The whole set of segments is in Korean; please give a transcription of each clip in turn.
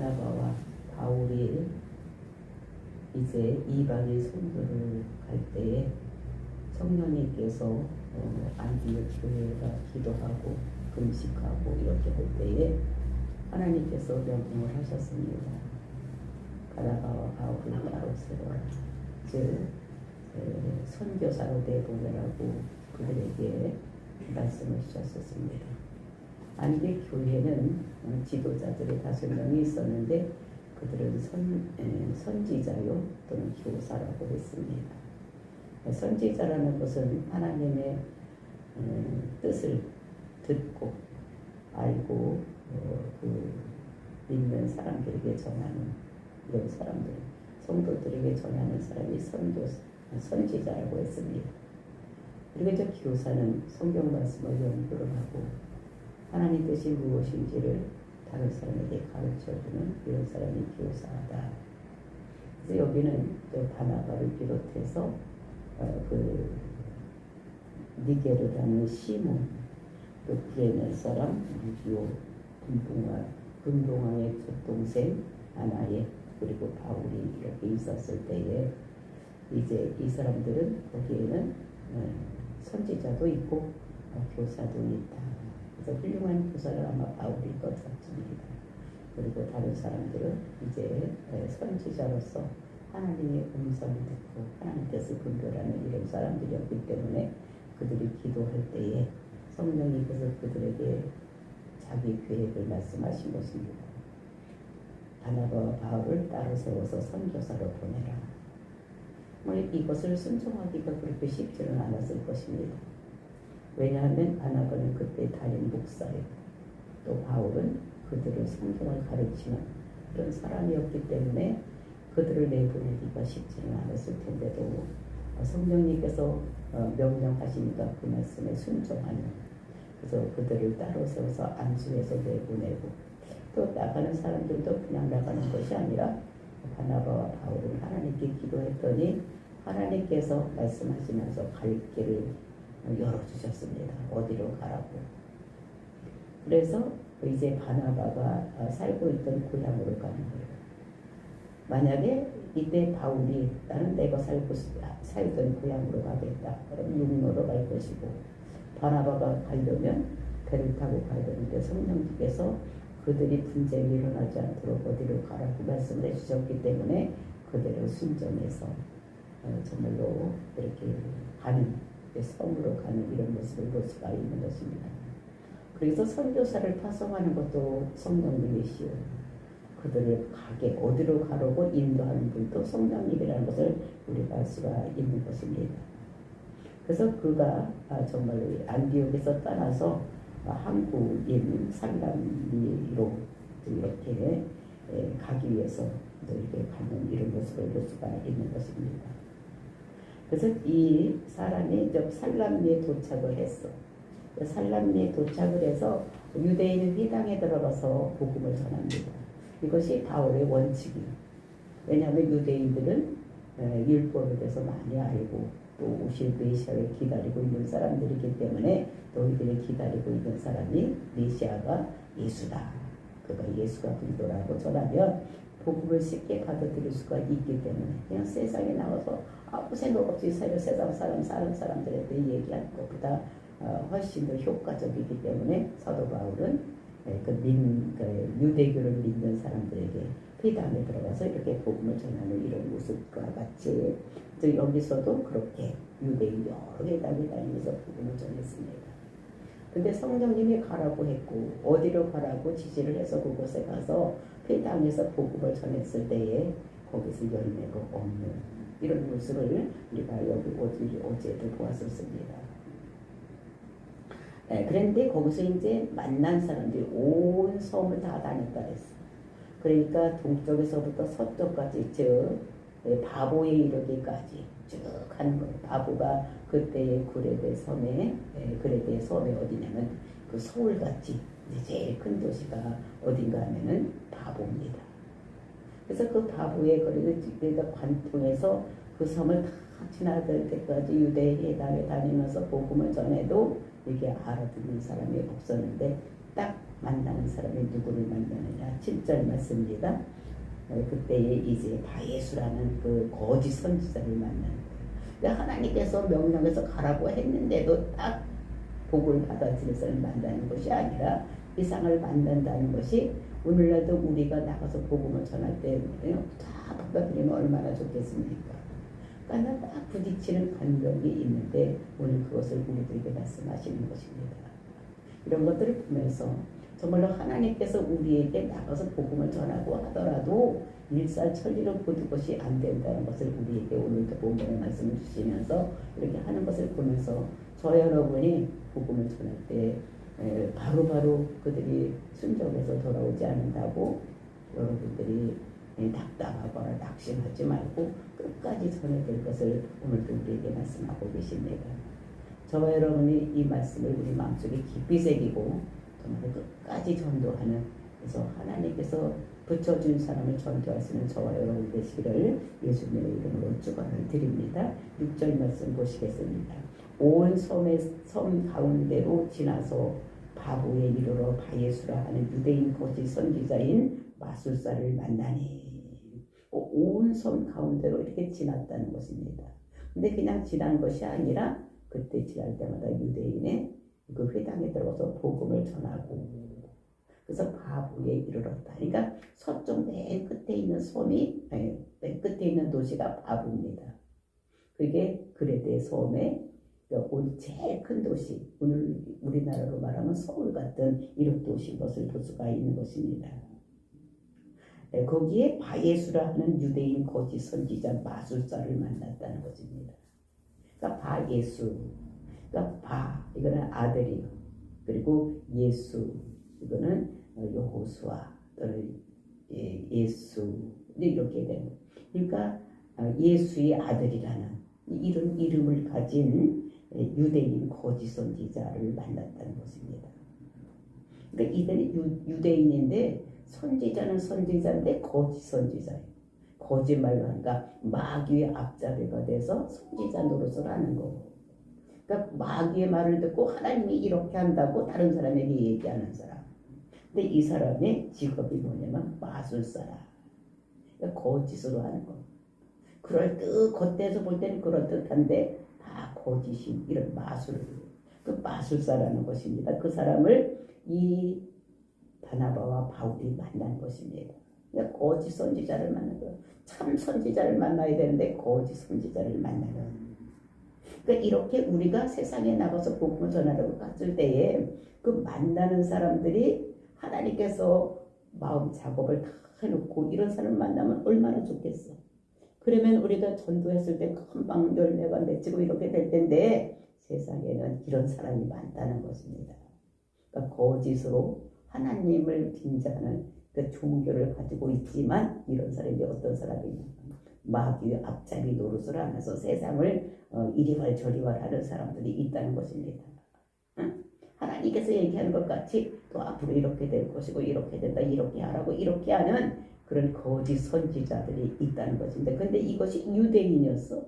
바나바와 바울이 이제 이방인 선교를 갈 때에 성령님께서 안디옥 교회가 기도하고 금식하고 이렇게 할 때에 하나님께서 명령을 하셨습니다. 바나바와 바울을 따로 세워라. 즉 선교사로 내보내라고 그들에게 말씀을 주셨습니다. 안디옥 교회는 지도자들이 5명이 있었는데 그들은 선지자요 또는 교사라고 했습니다. 선지자라는 것은 하나님의 뜻을 듣고 알고 그 믿는 사람들에게 전하는 이런 사람들, 성도들에게 전하는 사람이 선지자라고 했습니다. 그리고 이제 교사는 성경 말씀을 연구를 하고 하나님 뜻이 무엇인지를 다른 사람에게 가르쳐주는 이런 사람이 교사다. 그래서 여기는 또 바나바를 비롯해서 그 니게르라는 시몬, 또 구레네 사람 루디오, 금동왕의 동생 아나예, 그리고 바울이 이렇게 있었을 때에 이제 이 사람들은 거기에는 선지자도 있고 교사도 있다. 그래서 훌륭한 교사를 아마 바울일 것 같습니다. 그리고 다른 사람들은 이제 선지자로서 하나님의 음성을 듣고 하나님 뜻을 분별하는 이런 사람들이었기 때문에 그들이 기도할 때에 성령님께서 그들에게 자기 계획을 말씀하신 것입니다. 바나바와 바울을 따로 세워서 선교사로 보내라. 이것을 순종하기가 그렇게 쉽지는 않았을 것입니다. 왜냐하면 바나바는 그때 담임 목사였고 또 바울은 그들을 성경을 가르치는 그런 사람이었기 때문에 그들을 내보내기가 쉽지는 않았을 텐데도 성령님께서 명령하시니까 그 말씀에 순종하는, 그래서 그들을 따로 세워서 안수해서 내보내고 또 나가는 사람들도 그냥 나가는 것이 아니라 바나바와 바울은 하나님께 기도했더니 하나님께서 말씀하시면서 갈 길을 열어주셨습니다. 어디로 가라고. 그래서 이제 바나바가 살고 있던 고향으로 가는 거예요. 만약에 이때 바울이 나는 내가 살던 고향으로 가겠다. 그럼 육로로 갈 것이고, 바나바가 가려면 배를 타고 가야 되는데 성령님께서 그들이 분쟁이 일어나지 않도록 어디로 가라고 말씀을 해주셨기 때문에 그들을 순종해서 정말로 이렇게 가는, 섬으로 가는 이런 모습을 볼 수가 있는 것입니다. 그래서 선교사를 파송하는 것도 성령님이시오. 그들을 가게 어디로 가라고 인도하는 분도 성령님이라는 것을 우리가 알 수가 있는 것입니다. 그래서 그가 정말로 안디옥에서 떠나서 한국인 살람리로 이렇게 가기 위해서 이렇게 가는 이런 모습을 볼 수가 있는 것입니다. 그래서 이 사람이 살람리에 도착을 했어. 살람리에 도착을 해서 유대인 회당에 들어가서 복음을 전합니다. 이것이 바울의 원칙이에요. 왜냐하면 유대인들은 율법에 대해서 많이 알고 또 오실 메시아를 기다리고 있는 사람들이기 때문에 너희들이 기다리고 있는 사람이 메시아가 예수다. 그가 예수가 그리스도라고 전하면 복음을 쉽게 받아들일 수가 있기 때문에 그냥 세상에 나와서 아무 생각 없이 세상 사람들한테 얘기하는 것보다 훨씬 더 효과적이기 때문에 사도 바울은 유대교를 믿는 사람들에게 회당에 들어가서 이렇게 복음을 전하는 이런 모습과 같이 여기서도 그렇게 유대인 여러 회당에 다니면서 복음을 전했습니다. 근데 성령님이 가라고 했고 어디로 가라고 지시를 해서 그곳에 가서 회당에서 복음을 전했을 때에 거기서 열매가 없는 이런 모습을 우리가 여기 어제도 보았었습니다. 그런데 거기서 이제 만난 사람들이 온 섬을 다 다녔다 했어. 그러니까 동쪽에서부터 서쪽까지 즉 바보에 이르기까지 쭉 가는 거예요. 바보가 그때의 구레데 섬에 어디냐면 그 서울같이 제일 큰 도시가 어딘가 하면은 바보입니다. 그래서 그 바보의 거리가 관통해서 그 섬을 다 지나갈 때까지 유대 회당에 다니면서 복음을 전해도 이게 알아듣는 사람이 없었는데 딱 만나는 사람이 누구를 만나느냐. 7절 말씀입니다. 그때에 이제 바예수라는 그 거짓 선지자를 만나는 거예요. 하나님께서 명령해서 가라고 했는데도 딱 복을 받아들일 사람을 만나는 것이 아니라 이상을 만난다는 것이 오늘날도 우리가 나가서 복음을 전할 때 다 받아들이면 얼마나 좋겠습니까? 그러니까 딱 부딪히는 간격이 있는데 오늘 그것을 우리들에게 말씀하시는 것입니다. 이런 것들을 보면서 정말로 하나님께서 우리에게 나가서 복음을 전하고 하더라도 일사천리로 모든 것이 안 된다는 것을 우리에게 오늘도 본문의 말씀을 주시면서 이렇게 하는 것을 보면서 저 여러분이 복음을 전할 때 바로바로 그들이 순종해서 돌아오지 않는다고 여러분들이 답답하거나 낙심하지 말고 끝까지 전해야 될 것을 오늘도 우리에게 말씀하고 계십니다. 저와 여러분이 이 말씀을 우리 마음속에 깊이 새기고 정말 끝까지 전도하는, 그래서 하나님께서 붙여준 사람을 전도할 수 있는 저와 여러분 되시기를 예수님의 이름으로 축원을 드립니다. 6절 말씀 보시겠습니다. 온 섬 가운데로 지나서 바보에 이르러 바예수라 하는 유대인 거짓 선지자인 마술사를 만나니, 온 섬 가운데로 이렇게 지났다는 것입니다. 근데 그냥 지난 것이 아니라 그때 지날 때마다 유대인의 그 회당에 들어가서 복음을 전하고, 그래서 바보에 이르렀다. 그러니까 서쪽 맨 끝에 있는 섬이, 맨 끝에 있는 도시가 바보입니다. 그게 그레데 섬의 제일 큰 도시, 오늘 우리나라로 말하면 서울 같은 이런 도시인 것을 볼 수가 있는 것입니다. 거기에 바예수라 하는 유대인 거짓 선지자 마술사를 만났다는 것입니다. 그러니까 바예수, 그러니까 이거는 아들이요, 그리고 예수, 이거는 여호수아 또는 예수, 이렇게 되는. 그러니까 예수의 아들이라는 이런 이름을 가진 유대인 거짓 선지자를 만났다는 것입니다. 그러니까 이들이 유대인인데 선지자는 선지자인데 거짓 선지자예요. 거짓말로 하니까 마귀의 앞잡이가 돼서 선지자 노릇을 하는 거고, 그러니까 마귀의 말을 듣고 하나님이 이렇게 한다고 다른 사람에게 얘기하는 사람. 근데 이 사람의 직업이 뭐냐면 마술사라. 그러니까 거짓으로 하는 거. 겉에서 볼 때는 그럴듯한데 다 거짓인 이런 마술, 그 마술사라는 것입니다. 그 사람을 이 바나바와 바울이 만난 것입니다. 그러니까 거짓 선지자를 만난 거예요. 참 선지자를 만나야 되는데 거짓 선지자를 만나는. 그러니까 이렇게 우리가 세상에 나가서 복음을 전하려고 갔을 때에 그 만나는 사람들이 하나님께서 마음 작업을 다 해놓고 이런 사람 만나면 얼마나 좋겠어. 그러면 우리가 전도했을 때 금방 열매가 맺히고 이렇게 될 텐데 세상에는 이런 사람이 많다는 것입니다. 그러니까 거짓으로 하나님을 빙자하는 그 종교를 가지고 있지만 이런 사람이 어떤 사람이냐, 마귀의 앞잡이 노릇을 하면서 세상을 이리વાર 저리વાર 하는 사람들이 있다는 것입니다. 하나님께서 얘기하는 것 같이 또 앞으로 이렇게 될 것이고 이렇게 된다, 이렇게 하라고 이렇게 하는 그런 거짓 선지자들이 있다는 것인데, 근데 이것이 유대인이었어.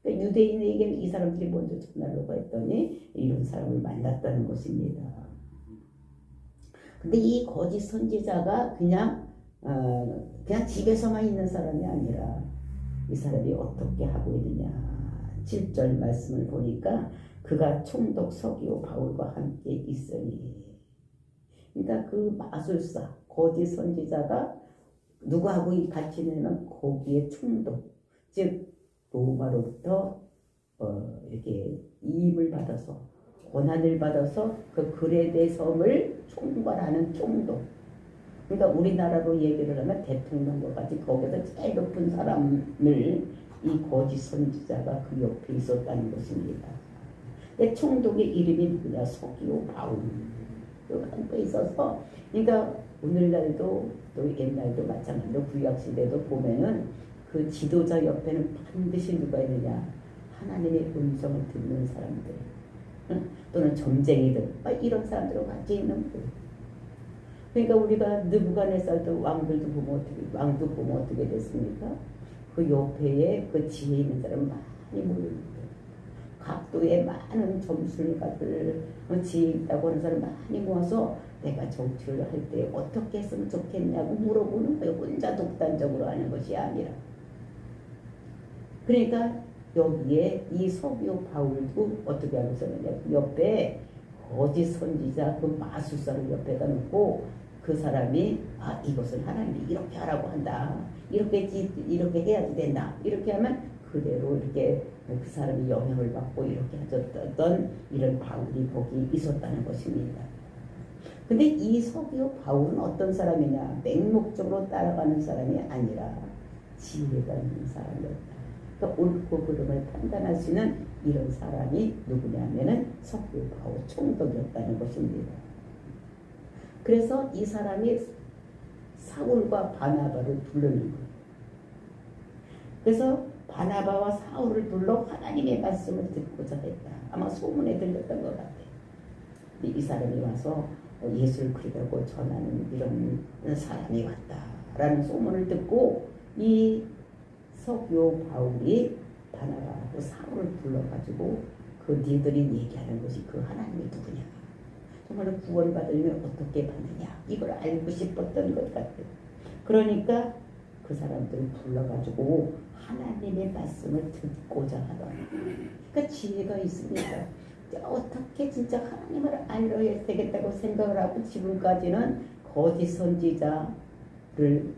그러니까 유대인에게는 이 사람들이 먼저 전하려고 했더니 이런 사람을 만났다는 것입니다. 근데 이 거짓 선지자가 그냥 집에서만 있는 사람이 아니라 이 사람이 어떻게 하고 있느냐. 7절 말씀을 보니까 그가 총독 서기오 바울과 함께 있으니, 그러니까 그 마술사 거짓 선지자가 누구하고 같이 있냐면 거기에 총독, 즉 로마로부터 이렇게 이임을 받아서 권한을 받아서 그 그레데 섬을 총괄하는 총독. 그러니까 우리나라로 얘기를 하면 대통령과 같이 거기서 제일 높은 사람을 이 거짓 선지자가 그 옆에 있었다는 것입니다. 근데 총독의 이름이 누구냐? 서기오 바울. 그 한테 있어서, 그러니까 오늘날도 또 옛날도 마찬가지로 구약시대도 보면은 그 지도자 옆에는 반드시 누가 있느냐? 하나님의 음성을 듣는 사람들, 또는 점쟁이들, 이런 사람들과 같이 있는 거예요. 그러니까 우리가 느부갓네살도 왕도 보면 어떻게 됐습니까? 그 옆에 그 지혜 있는 사람 많이 모여있는 거예요. 각도에 많은 점술가들, 지혜 있다고 하는 사람 많이 모아서 내가 정치를 할 때 어떻게 했으면 좋겠냐고 물어보는 거예요. 혼자 독단적으로 하는 것이 아니라. 그러니까 여기에 이 서기오 바울도 어떻게 하고 있었느냐. 옆에 거짓 선지자 그 마술사를 옆에다 놓고 그 사람이 이것은 하나님이 이렇게 하라고 한다. 이렇게 해야지 된다. 이렇게 하면 그대로 이렇게 그 사람이 영향을 받고 이렇게 하셨던 이런 바울이 거기 있었다는 것입니다. 근데 이 서기오 바울은 어떤 사람이냐. 맹목적으로 따라가는 사람이 아니라 지혜가 있는 사람이었다. 그러니까 옳고 그름을 판단할 수 있는 이런 사람이 누구냐면은 서기오 바울 총독이었다는 것입니다. 그래서 이 사람이 사울과 바나바를 부르는 거예요. 그래서 바나바와 사울을 불러 하나님의 말씀을 듣고자 했다. 아마 소문에 들렸던 것 같아요. 이 사람이 와서 예수를 그리고 전하는 이런 사람이 왔다라는 소문을 듣고 이 서기오 바울이 바나바하고 사울을 불러가지고 그 니들이 얘기하는 것이 그 하나님이 누구냐, 정말로 구원받으려면 어떻게 받느냐, 이걸 알고 싶었던 것 같아요. 그러니까 그 사람들을 불러가지고 하나님의 말씀을 듣고자 하더라. 그러니까 지혜가 있습니다. 어떻게 진짜 하나님을 알아야 되겠다고 생각을 하고 지금까지는 거짓 선지자를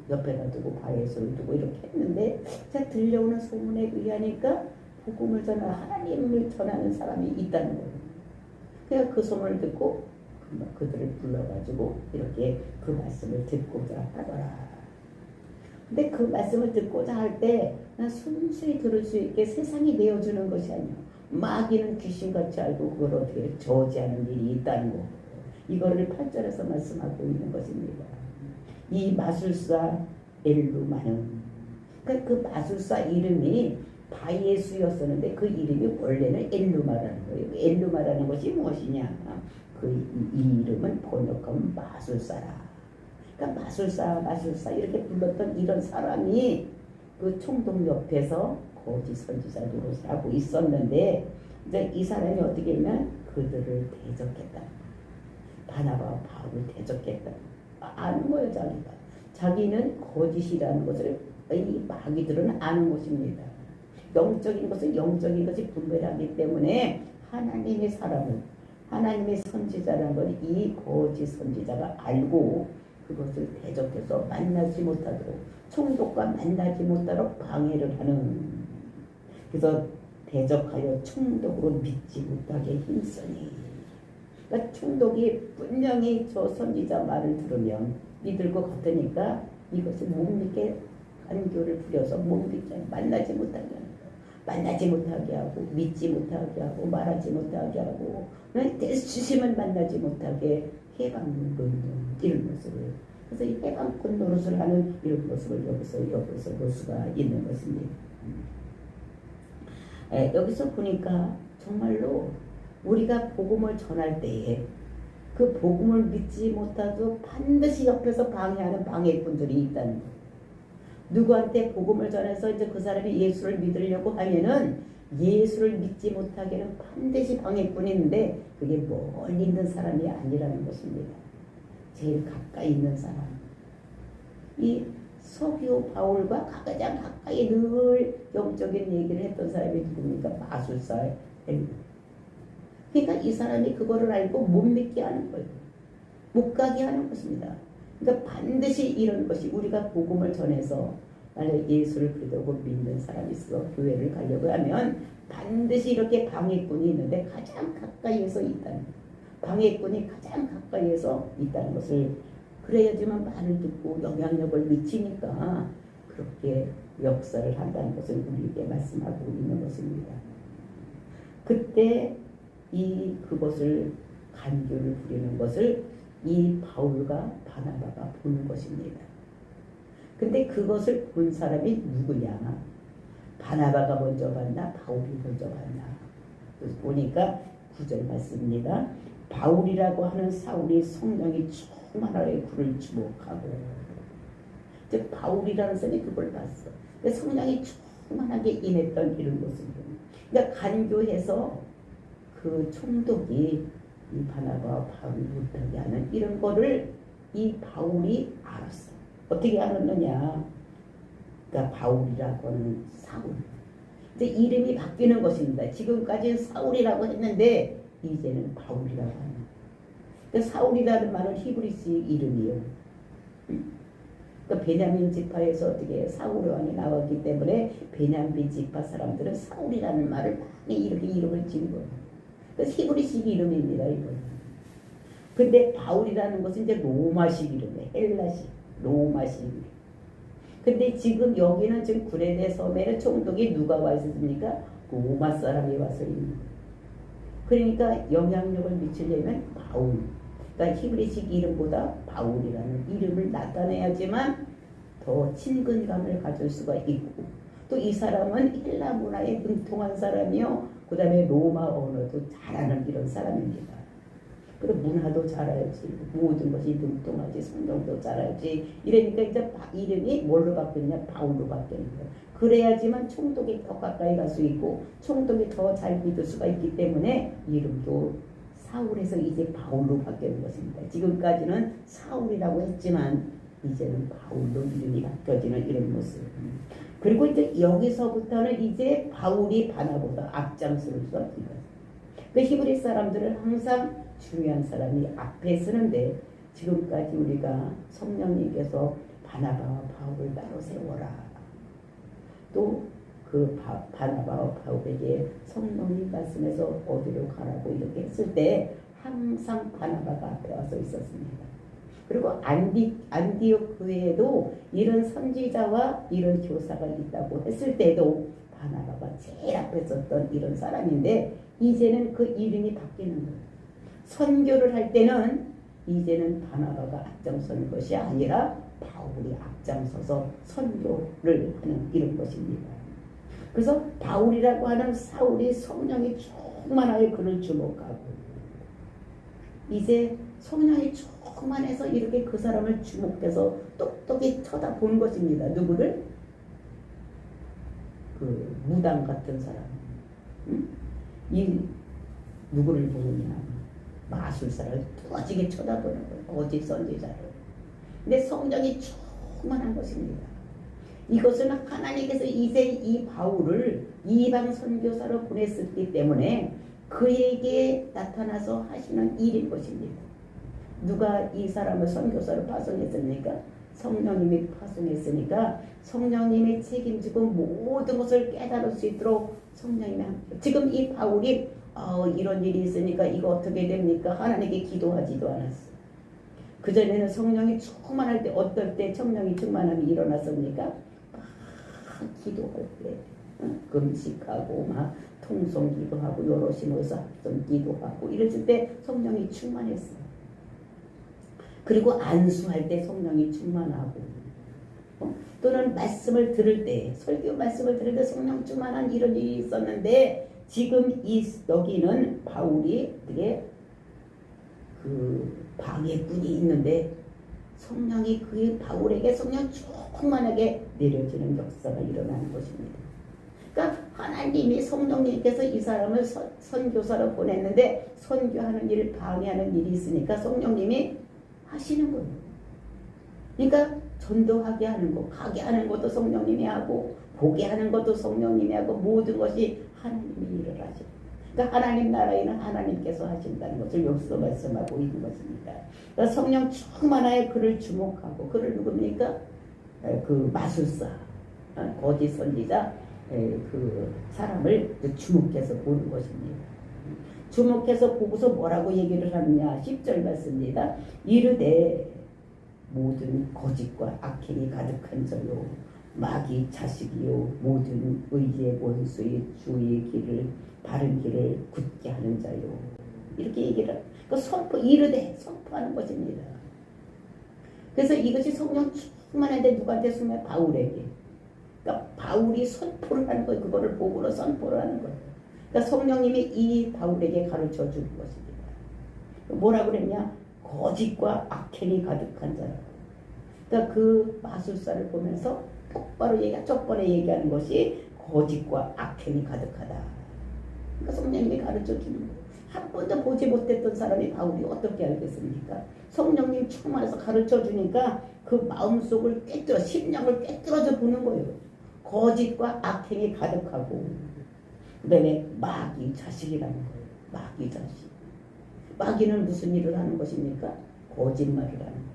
옆에다 두고 바에서를 두고 이렇게 했는데, 들려오는 소문에 의하니까 복음을 전하는, 하나님을 전하는 사람이 있다는 거예요. 그래서 그 소문을 듣고 그들을 불러가지고 이렇게 그 말씀을 듣고자 하더라. 근데 그 말씀을 듣고자 할 때 난 순수히 들을 수 있게 세상이 내어주는 것이 아니야. 마귀는 귀신같이 알고 그걸 어떻게 저지하는 일이 있다는 거. 이거를 8절에서 말씀하고 있는 것입니다. 이 마술사 엘루마는, 그러니까 그 마술사 이름이 바예수였었는데 그 이름이 원래는 엘루마라는 거예요. 엘루마라는 것이 무엇이냐? 이 이름은 번역하면 마술사라. 그러니까 마술사 이렇게 불렀던 이런 사람이 그 총독 옆에서 거짓 선지자 노릇을 하고 있었는데, 이제 이 사람이 어떻게 했냐면 그들을 대적했다. 바나바와 바울을 대적했다. 아는 거예요, 자기가. 자기는 거짓이라는 것을 이 마귀들은 아는 것입니다. 영적인 것은 영적인 것이 분별하기 때문에 하나님의 사람을, 하나님의 선지자라는 걸 이 거짓 선지자가 알고 그것을 대적해서 만나지 못하도록, 총독과 만나지 못하도록 방해를 하는, 그래서 대적하여 총독으로 믿지 못하게 힘쓰니, 그러니까 총독이 분명히 저 선지자 말을 들으면 믿을 것 같으니까 이것을 못 믿게 간교를 부려서 못 믿게 만나지 못하게 하는 거예요. 만나지 못하게 하고 믿지 못하게 하고 말하지 못하게 하고 대수심을 만나지 못하게 해방군 이런 모습을, 그래서 이 해방군 노릇을 하는 이런 모습을 여기서 볼 수가 있는 것입니다. 여기서 보니까 정말로 우리가 복음을 전할 때에 그 복음을 믿지 못하도 반드시 옆에서 방해하는 방해꾼들이 있다는 거예요. 누구한테 복음을 전해서 이제 그 사람이 예수를 믿으려고 하면은 예수를 믿지 못하게는 반드시 방해꾼이 있는데, 그게 멀리 있는 사람이 아니라는 것입니다. 제일 가까이 있는 사람. 이 서기오 바울과 가장 가까이 늘 영적인 얘기를 했던 사람이 누굽니까? 마술사 엘루. 그러니까 이 사람이 그거를 알고 못 믿게 하는 거예요. 못 가게 하는 것입니다. 그러니까 반드시 이런 것이, 우리가 복음을 전해서 만약 예수를 그리스도로 믿는 사람이 있어 교회를 가려고 하면 반드시 이렇게 방해꾼이 있는데 가장 가까이에서 있다는, 방해꾼이 가장 가까이에서 있다는 것을, 그래야지만 말을 듣고 영향력을 미치니까 그렇게 역사를 한다는 것을 우리에게 말씀하고 있는 것입니다. 그때 그것을 간교를 부리는 것을 이 바울과 바나바가 보는 것입니다. 근데 그것을 본 사람이 누구냐? 바나바가 먼저 봤나? 바울이 먼저 봤나? 그래서 보니까 9절 말씀입니다. 바울이라고 하는 사울이 성령이 충만하게 그를 주목하고, 즉 바울이라는 사람이 그걸 봤어. 성령이 충만하게 임했던 이런 모습입니다. 그러니까 간교해서 그 총독이 이 바나바와 바울이 못하게 하는 이런 거를 이 바울이 알았어. 어떻게 알았느냐? 그러니까 바울이라고 하는 사울. 이제 이름이 바뀌는 것입니다. 지금까지는 사울이라고 했는데 이제는 바울이라고 하는. 그러니까 사울이라는 말은 히브리스 이름이에요. 그러니까 베냐민 지파에서 어떻게 사울 왕이 나왔기 때문에 베냐민 지파 사람들은 사울이라는 말을 많이 이렇게 이름을 지은 거예요. 그래서 히브리식 이름입니다. 이건. 근데 바울이라는 것은 이제 로마식 이름이에요. 헬라식, 로마식 이름. 근데 지금 여기는 지금 구레네 섬에는 총독이 누가 와 있었습니까? 로마 사람이 와서 있는 거예요. 그러니까 영향력을 미치려면 바울. 그러니까 히브리식 이름보다 바울이라는 이름을 나타내야지만 더 친근감을 가질 수가 있고, 또 이 사람은 헬라 문화에 능통한 사람이요, 그 다음에 로마 언어도 잘하는 이런 사람입니다. 그리고 문화도 잘 알지, 모든 것이 능통하지, 성경도 잘 알지. 이러니까 이제 이름이 뭘로 바뀌느냐? 바울로 바뀌는 거예요. 그래야지만 총독이 더 가까이 갈 수 있고 총독이 더 잘 믿을 수가 있기 때문에 이름도 사울에서 이제 바울로 바뀌는 것입니다. 지금까지는 사울이라고 했지만 이제는 바울로 이름이 바뀌어지는 이런 모습. 그리고 이제 여기서부터는 이제 바울이 바나보다 앞장서를 수가 있는 거예요. 그 히브리 사람들은 항상 중요한 사람이 앞에 서는데 지금까지 우리가 성령님께서 바나바와 바울을 따로 세워라. 또 그 바나바와 바울에게 성령님 말씀에서 어디로 가라고 이렇게 했을 때 항상 바나바가 앞에 와서 있었습니다. 그리고 안디옥 교회에도 이런 선지자와 이런 교사가 있다고 했을 때도 바나바가 제일 앞에 섰던 이런 사람인데 이제는 그 이름이 바뀌는 거예요. 선교를 할 때는 이제는 바나바가 앞장서는 것이 아니라 바울이 앞장서서 선교를 하는 이런 것입니다. 그래서 바울이라고 하는 사울이 성령이 충만하여 그를 주목하고 이제 성령이 충만해서 이렇게 그 사람을 주목해서 똑똑히 쳐다본 것입니다. 누구를? 그 무당 같은 사람. 이 누구를 보느냐? 마술사를 뚜어지게 쳐다보는 거예요. 거짓 선지자를. 근데 성령이 충만한 것입니다. 이것은 하나님께서 이제 이 바울을 이방 선교사로 보냈었기 때문에 그에게 나타나서 하시는 일인 것입니다. 누가 이 사람을 선교사로 파송했습니까? 성령님이 파송했으니까 성령님이 책임지고 모든 것을 깨달을 수 있도록 성령님이 함께. 지금 이 바울이 이런 일이 있으니까 이거 어떻게 됩니까? 하나님께 기도하지도 않았어. 그전에는 성령이 충만할 때 어떨 때 성령이 충만함이 일어났습니까? 막 기도할 때 금식하고 막 통성 기도하고 여럿이 모여서 합성 기도하고 이랬을 때 성령이 충만했어. 그리고 안수할 때 성령이 충만하고 또는 말씀을 들을 때 설교 말씀을 들을 때 성령 충만한 이런 일이 있었는데 지금 여기는 바울이 되게 그 방해꾼이 있는데 성령이 그 바울에게 성령 충만하게 내려지는 역사가 일어나는 것입니다. 그러니까 하나님이 성령님께서 이 사람을 선교사로 보냈는데 선교하는 일을 방해하는 일이 있으니까 성령님이 하시는 거예요. 그러니까 전도하게 하는 거, 가게 하는 것도 성령님이 하고 보게 하는 것도 성령님이 하고 모든 것이 하나님이 일을 하시고 그러니까 하나님 나라에는 하나님께서 하신다는 것을 여기서 말씀하고 있는 것입니다. 그러니까 성령 충만하여 그를 주목하고 그를 누굽니까? 그 마술사, 거짓 선지자 그 사람을 주목해서 보는 것입니다. 주목해서 보고서 뭐라고 얘기를 하느냐 10절 말씀입니다. 이르되 모든 거짓과 악행이 가득한 자요 마귀 자식이요 모든 의의 원수의 주의 길을 바른 길을 굳게 하는 자요 이렇게 얘기를 그 이르되 선포하는 것입니다. 그래서 이것이 성령 충만한데 누구한테 숨겨? 바울에게. 그러니까 바울이 선포를 하는 거예요. 그거를 보고로 선포를 하는 거예요. 그러니까 성령님이 이 바울에게 가르쳐 주는 것입니다. 뭐라고 그랬냐? 거짓과 악행이 가득한 자라고. 그러니까 그 마술사를 보면서 똑바로 첫 번에 얘기하는 것이 거짓과 악행이 가득하다. 그러니까 성령님이 가르쳐 주는 거예요. 한 번도 보지 못했던 사람이 바울이 어떻게 알겠습니까? 성령님 충만해서 가르쳐 주니까 그 마음속을 깨뜨려, 심령을 깨뜨려져 보는 거예요. 거짓과 악행이 가득하고, 그 다음에 마귀 자식이라는 거예요. 마귀 자식. 마귀는 무슨 일을 하는 것입니까? 거짓말을 하는 거예요.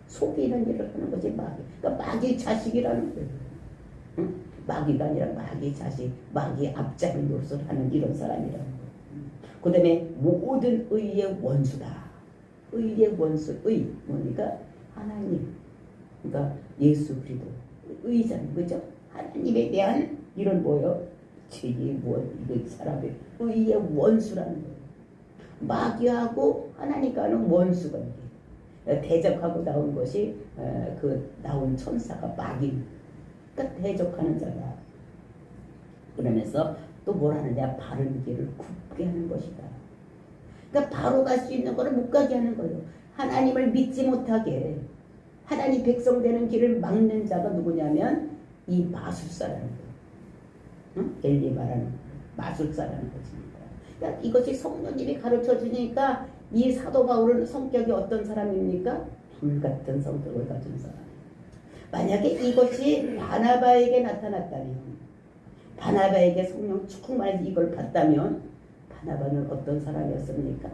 속이는 일을 하는 것이 마귀. 그러니까 마귀 자식이라는 거예요. 응? 마귀가 아니라 마귀 자식, 마귀 앞잡이 노릇을 하는 이런 사람이라는 거예요. 그 다음에 모든 의의 원수다. 의의 원수, 의 뭡니까? 하나님. 그러니까 예수 그리스도 의잖아요, 그죠? 하나님에 대한 이런 뭐요? 죄의 원, 이 사람의 의의 원수라는 거예요. 마귀하고 하나님과는 원수가 이게 대적하고 나온 것이 그 나온 천사가 마귀. 그러니까 대적하는 자다. 그러면서 또 뭘 하느냐? 바른 길을 굽게 하는 것이다. 그러니까 바로 갈 수 있는 거를 못 가게 하는 거예요. 하나님을 믿지 못하게 하나님 백성 되는 길을 막는 자가 누구냐면 이 마술사라는 거예요. 응? 엘리바라는 마술사라는 것입니다. 그러니까 이것이 성령님이 가르쳐 주니까 이 사도 바울은 성격이 어떤 사람입니까? 불같은 성격을 가진 사람. 만약에 이것이 바나바에게 나타났다면, 바나바에게 성령 충만해서 이걸 봤다면 바나바는 어떤 사람이었습니까?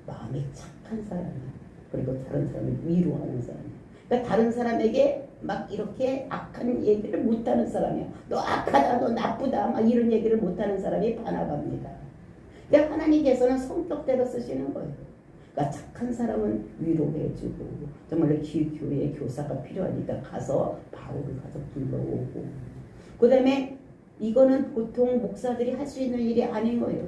마음이 착한 사람이에요. 그리고 다른 사람을 위로하는 사람이에요. 그러니까 다른 사람에게 막 이렇게 악한 얘기를 못하는 사람이에요. 너 악하다, 너 나쁘다, 막 이런 얘기를 못하는 사람이 바나바입니다. 그러니까 하나님께서는 성격대로 쓰시는 거예요. 그러니까 착한 사람은 위로해주고, 정말로 교회에 교사가 필요하니까 가서 바울을 가서 불러오고, 그 다음에 이거는 보통 목사들이 할 수 있는 일이 아닌 거예요.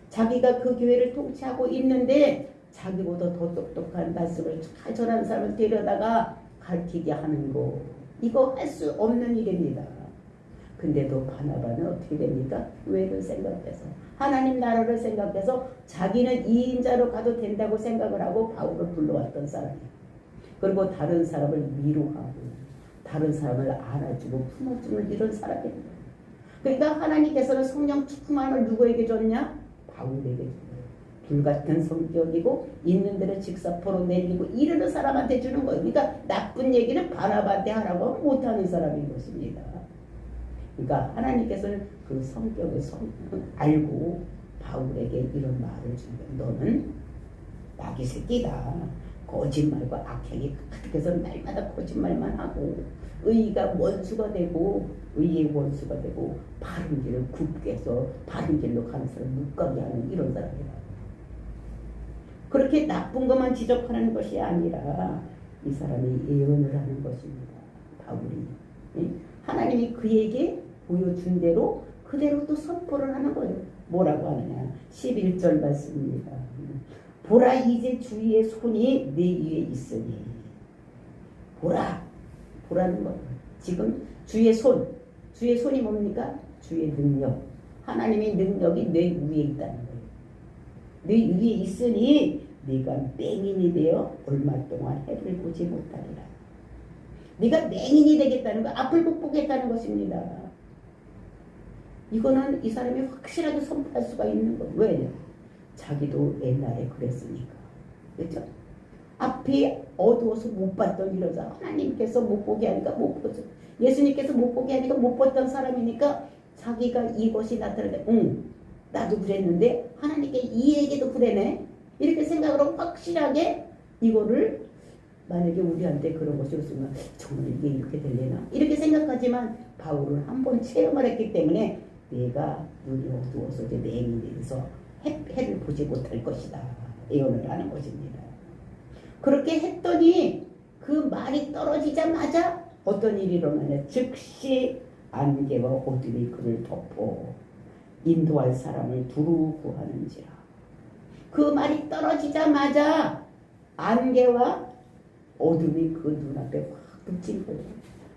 자기가 그 교회를 통치하고 있는데 자기보다 더 똑똑한 말씀을 잘 전하는 사람을 데려다가 가르치게 하는 거, 이거 할 수 없는 일입니다. 근데도 바나바는 어떻게 됩니까? 교회를 생각해서, 하나님 나라를 생각해서 자기는 2인자로 가도 된다고 생각을 하고 바울을 불러왔던 사람이에요. 그리고 다른 사람을 위로하고 다른 사람을 안아주고 품어주는 이런 사람입니다. 그러니까 하나님께서는 성령 충만을 누구에게 줬냐? 바울에게 줬어요. 불같은 성격이고 있는 대로 직사포로 내리고 이르는 사람한테 주는 거예요. 그러니까 나쁜 얘기는 바나바한테 하라고 하면 못하는 사람인 것입니다. 그러니까 하나님께서는 그 성격을 알고 바울에게 이런 말을 준 거예요. 너는 마귀 새끼다. 거짓말과 악행이 가득해서 날마다 거짓말만 하고 의가 원수가 되고 의의 원수가 되고 바른 길을 굽게 해서 바른 길로 가는 사람을 못 가게 하는 이런 사람이다. 그렇게 나쁜 것만 지적하는 것이 아니라 이 사람이 예언을 하는 것입니다. 바울이. 하나님이 그에게 보여준 대로 그대로 또 선포를 하는 거예요. 뭐라고 하느냐? 11절 말씀입니다. 보라, 이제 주의 손이 내 위에 있으니. 보라는 거. 지금 주의 손이 뭡니까? 주의 능력. 하나님의 능력이 내 위에 있다는 거예요. 내 위에 있으니 네가 맹인이 되어 얼마 동안 해를 보지 못하리라. 네가 맹인이 되겠다는 거, 앞을 못 보겠다는 것입니다. 이거는 이 사람이 확실하게 선포할 수가 있는 거예요. 왜냐? 자기도 옛날에 그랬으니까. 그렇죠? 앞이 어두워서 못 봤던 이런 사람, 하나님께서 못 보게 하니까 못 보죠. 예수님께서 못 보게 하니까 못 봤던 사람이니까 자기가 이것이 나타나는데 나도 그랬는데 하나님께 이 얘기도 그러네, 이렇게 생각을 하고 확실하게 이거를, 만약에 우리한테 그런 것이 없으면 정말 이게 이렇게 될래나 이렇게 생각하지만 바울은 한번 체험을 했기 때문에 내가 눈이 어두워서 이제 맹인이 돼서 해를 보지 못할 것이다 예언을 하는 것입니다. 그렇게 했더니 그 말이 떨어지자마자 어떤 일이 일어나냐? 즉시 안개와 어둠이 그를 덮어 인도할 사람을 두루 구하는지라. 그 말이 떨어지자마자 안개와 어둠이 그 눈앞에 확 비친 거예요.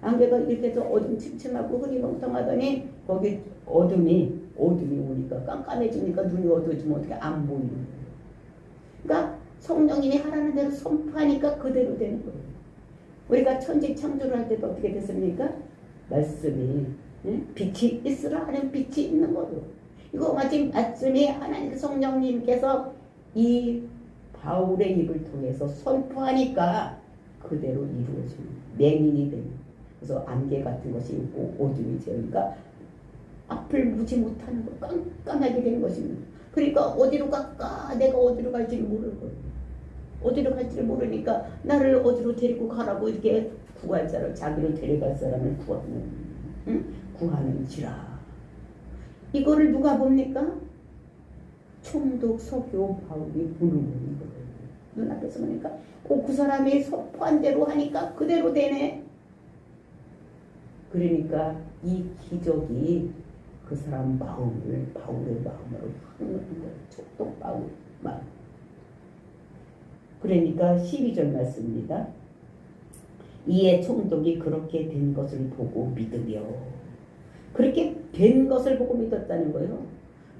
안개가 이렇게 해서 어둠 침침하고 흐리멍텅하더니 거기 어둠이 오니까 깜깜해지니까 눈이 어두워지면 어떻게 안 보이는 거예요. 그러니까 성령님이 하라는 대로 선포하니까 그대로 되는 거예요. 우리가 천지 창조를 할 때도 어떻게 됐습니까? 말씀이 빛이 있으라 하는 빛이 있는 거예요. 이거 마치 말씀이 하나님 성령님께서 이 바울의 입을 통해서 선포하니까 그대로 이루어지는 맹인이 되는. 그래서 안개 같은 것이 있고 어둠이 되니까 앞을 보지 못하는 거 깜깜하게 되는 것입니다. 그러니까 어디로 갈까? 내가 어디로 갈지를 모르고 어디로 갈지를 모르니까 나를 어디로 데리고 가라고 이렇게 구할 사람, 자기를 데려갈 사람을 구하는지라. 이거를 누가 봅니까? 총독 서교 바울이 보는 거예요. 눈앞에서 보니까 그 사람이 선포한 대로 하니까 그대로 되네. 그러니까 이 기적이 그 사람 마음을 바울의 마음으로 흐르는 거예요. 총독 바울 마음. 그러니까 12절 말씀입니다. 이에 총독이 그렇게 된 것을 보고 믿으며, 그렇게 된 것을 보고 믿었다는 거예요.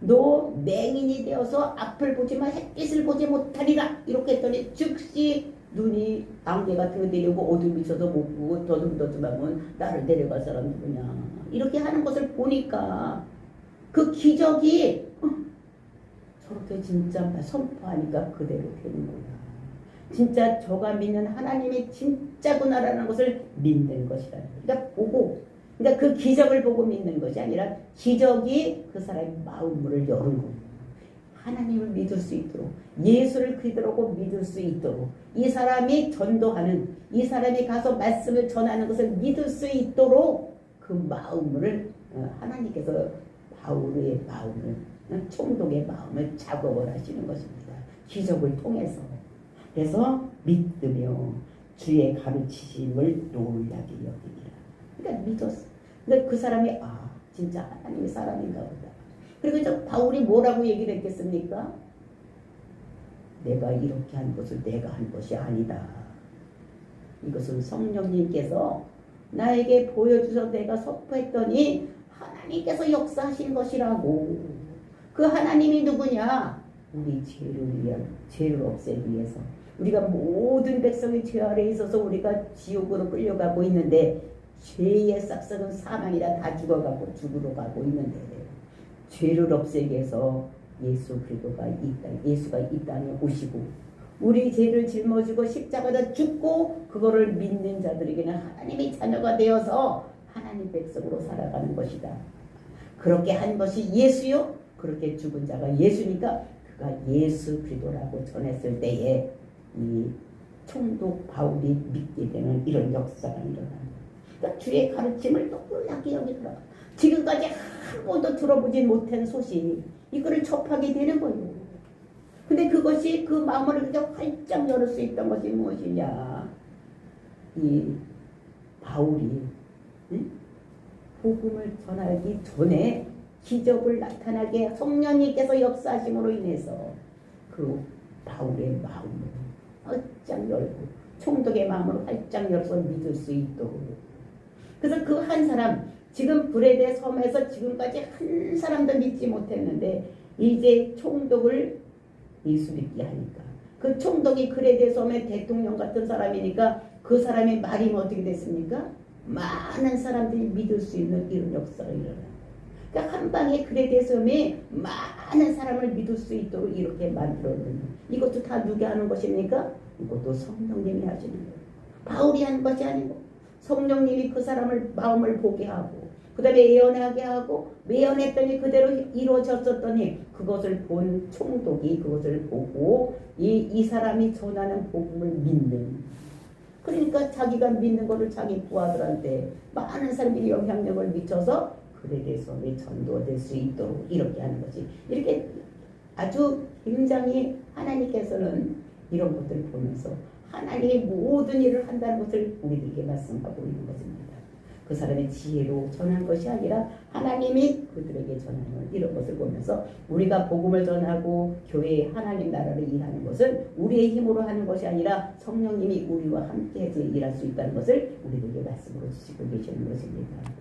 너 맹인이 되어서 앞을 보지만 햇빛을 보지 못하리라 이렇게 했더니 즉시 눈이 안개 같은 거 내리고 어둠이 있어서 못 보고 더듬더듬하면 나를 데려갈 사람 누구냐 이렇게 하는 것을 보니까 그 기적이 저렇게 진짜 선포하니까 그대로 되는 거야. 진짜 저가 믿는 하나님이 진짜구나라는 것을 믿는 것이다. 그러니까 보고, 그러니까 그 기적을 보고 믿는 것이 아니라 기적이 그 사람의 마음문을 여는 거예요. 하나님을 믿을 수 있도록, 예수를 그리스도라고 믿을 수 있도록, 이 사람이 전도하는, 이 사람이 가서 말씀을 전하는 것을 믿을 수 있도록 그 마음을 하나님께서 바울의 마음을, 총독의 마음을 작업을 하시는 것입니다. 기적을 통해서. 그래서 믿으며 주의 가르치심을 놀라게 여기니라. 그러니까 믿었어. 그러니까 그 사람이 진짜 하나님의 사람인가 보다. 그리고 저 바울이 뭐라고 얘기를 했겠습니까? 내가 이렇게 한 것을 내가 한 것이 아니다. 이것은 성령님께서 나에게 보여주셔서 내가 선포했더니 하나님께서 역사하신 것이라고. 그 하나님이 누구냐? 우리 죄를 위한, 죄를 없애기 위해서. 우리가 모든 백성의 죄 아래에 있어서 우리가 지옥으로 끌려가고 있는데, 죄의 싹싹은 사망이라 다 죽어가고 죽으러 가고 있는데, 죄를 없애기 위해서 예수 그리스도가 예수가 이 땅에 오시고 우리 죄를 짊어지고 십자가에다 죽고 그거를 믿는 자들에게는 하나님의 자녀가 되어서 하나님 백성으로 살아가는 것이다. 그렇게 한 것이 예수요. 그렇게 죽은 자가 예수니까 그가 예수 그리스도라고 전했을 때에 이 총독 바울이 믿게 되는 이런 역사가 일어납니다. 그러니까 주의 가르침을 놀랍게 여기더라. 지금까지 한 번도 들어보지 못한 소식, 이거를 접하게 되는 거예요. 근데 그것이 그 마음을 그냥 활짝 열을 수 있던 것이 무엇이냐? 이 바울이 복음을 전하기 전에 기적을 나타나게 성령님께서 역사하심으로 인해서 그 바울의 마음을 활짝 열고 총독의 마음을 활짝 열어서 믿을 수 있도록. 그래서 그 한 사람, 지금 브레데 섬에서 지금까지 한 사람도 믿지 못했는데 이제 총독을 예수 믿게 하니까, 그 총독이 브레데 섬의 대통령 같은 사람이니까 그 사람의 말이 어떻게 됐습니까? 많은 사람들이 믿을 수 있는 이런 역사가 일어나요. 그러니까 한 방에 브레데 섬에 많은 사람을 믿을 수 있도록 이렇게 만들었는, 이것도 다 누가 하는 것입니까? 이것도 성령님이 하시는 거예요. 바울이 한 것이 아니고 성령님이 그 사람을 마음을 보게 하고 그 다음에 예언하게 하고 예언했더니 그대로 이루어졌었더니 그것을 본 총독이 그것을 보고 이 사람이 전하는 복음을 믿는, 그러니까 자기가 믿는 것을 자기 부하들한테 많은 사람들이 영향력을 미쳐서 그들에게 섬이 전도될 수 있도록 이렇게 하는 것이, 이렇게 아주 굉장히 하나님께서는 이런 것들을 보면서 하나님이 모든 일을 한다는 것을 우리들에게 말씀하고 있는 것입니다. 그 사람의 지혜로 전한 것이 아니라 하나님이 그들에게 전하는 이런 것을 보면서 우리가 복음을 전하고 교회의 하나님 나라를 일하는 것은 우리의 힘으로 하는 것이 아니라 성령님이 우리와 함께 해서 일할 수 있다는 것을 우리들에게 말씀으로 주시고 계시는 것입니다.